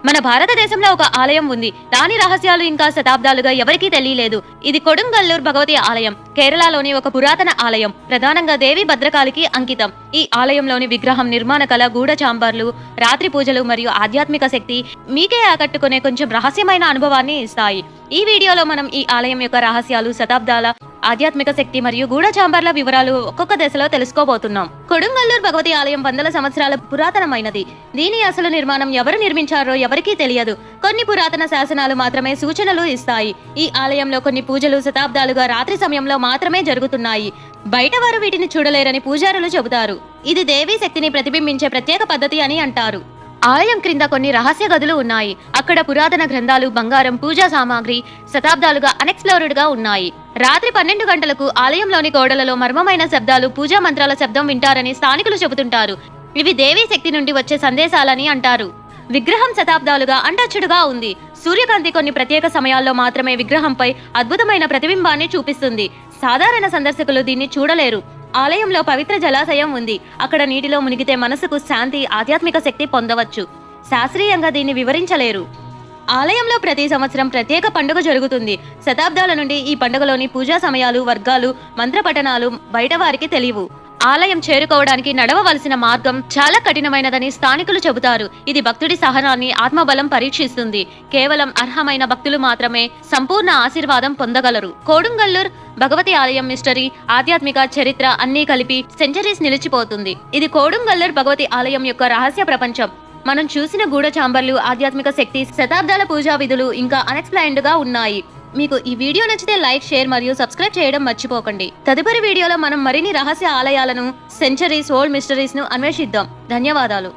మన భారతదేశంలో ఒక ఆలయం ఉంది. దాని రహస్యాలు ఇంకా శతాబ్దాలుగా ఎవరికీ తెలియలేదు. ఇది కొడుంగల్లూర్ భగవతి ఆలయం. కేరళలోని ఒక పురాతన ఆలయం. ప్రధానంగా దేవి భద్రకాళికి అంకితం. ఈ ఆలయంలోని విగ్రహం, నిర్మాణ కళ, గూఢ చాంబర్లు, రాత్రి పూజలు మరియు ఆధ్యాత్మిక శక్తి మీకే ఆకట్టుకునే కొంచెం రహస్యమైన అనుభవాన్ని ఇస్తాయి. ఈ వీడియోలో మనం ఈ ఆలయం యొక్క రహస్యాలు, శతాబ్దాల ఆధ్యాత్మిక శక్తి మరియు గూఢ చాంబర్ల వివరాలు ఒక్కొక్క దశలో తెలుసుకోబోతున్నాం. కొడుంగల్లూర్ భగవతి ఆలయం వందల సంవత్సరాల పురాతనమైనది. దీని అసలు నిర్మాణం ఎవరు నిర్మించారో ఎవరికీ తెలియదు. కొన్ని పురాతన శాసనాలు మాత్రమే సూచనలు ఇస్తాయి. ఈ ఆలయంలో కొన్ని పూజలు శతాబ్దాలుగా రాత్రి సమయంలో మాత్రమే జరుగుతున్నాయి. బయట వారు వీటిని చూడలేరని పూజారులు చెబుతారు. ఇది దేవీ శక్తిని ప్రతిబింబించే ప్రత్యేక పద్ధతి అని అంటారు. ఆలయం క్రింద కొన్ని రహస్య గదులు ఉన్నాయి. అక్కడ పురాతన గ్రంథాలు, బంగారం, పూజా సామాగ్రి శతాబ్దాలుగా అన్ఎక్స్ప్లోర్డ్ గా ఉన్నాయి. రాత్రి 12 గంటలకు ఆలయంలోని గోడలలో మర్మమైన శబ్దాలు, పూజా మంత్రాల శబ్దం వింటారని స్థానికులు చెబుతుంటారు. ఇవి దేవీ శక్తి నుండి వచ్చే సందేశాలని అంటారు. విగ్రహం శతాబ్దాలుగా అన్టచ్డ్గా ఉంది. సూర్యకాంతి కొన్ని ప్రత్యేక సమయాల్లో మాత్రమే విగ్రహంపై అద్భుతమైన ప్రతిబింబాన్ని చూపిస్తుంది. సాధారణ సందర్శకులు దీన్ని చూడలేరు. ఆలయంలో పవిత్ర జలాశయం ఉంది. అక్కడ నీటిలో మునిగితే మనసుకు శాంతి, ఆధ్యాత్మిక శక్తి పొందవచ్చు. శాస్త్రీయంగా దీన్ని వివరించలేరు. ఆలయంలో ప్రతి సంవత్సరం ప్రత్యేక పండుగ జరుగుతుంది. శతాబ్దాల నుండి ఈ పండుగలోని పూజా సమయాలు, వర్గాలు, మంత్రపఠనాలు బయట వారికి తెలియవు. ఆలయం చేరుకోవడానికి నడవవలసిన మార్గం చాలా కఠినమైనదని స్థానికులు చెబుతారు. ఇది భక్తుడి సహనాన్ని, ఆత్మబలం పరీక్షిస్తుంది. కేవలం అర్హమైన భక్తులు మాత్రమే సంపూర్ణ ఆశీర్వాదం పొందగలరు. కొడుంగల్లూర్ భగవతి ఆలయం మిస్టరీ, ఆధ్యాత్మిక చరిత్ర అన్నీ కలిపి సెంచరీస్ నిలిచిపోతుంది. ఇది కొడుంగల్లూర్ భగవతి ఆలయం యొక్క రహస్య ప్రపంచం. మనం చూసిన గూఢ చాంబర్లు, ఆధ్యాత్మిక శక్తి, శతాబ్దాల పూజా విధులు ఇంకా అన్ఎక్స్ప్లెయిన్డ్ గా ఉన్నాయి. మీకు ఈ వీడియో నచ్చితే లైక్, షేర్ మరియు సబ్స్క్రైబ్ చేయడం మర్చిపోకండి. తదుపరి వీడియోలో మనం మరిన్ని రహస్య ఆలయాలను, సెంచరీస్, ఓల్డ్ మిస్టరీస్ ను అన్వేషిద్దాం. ధన్యవాదాలు.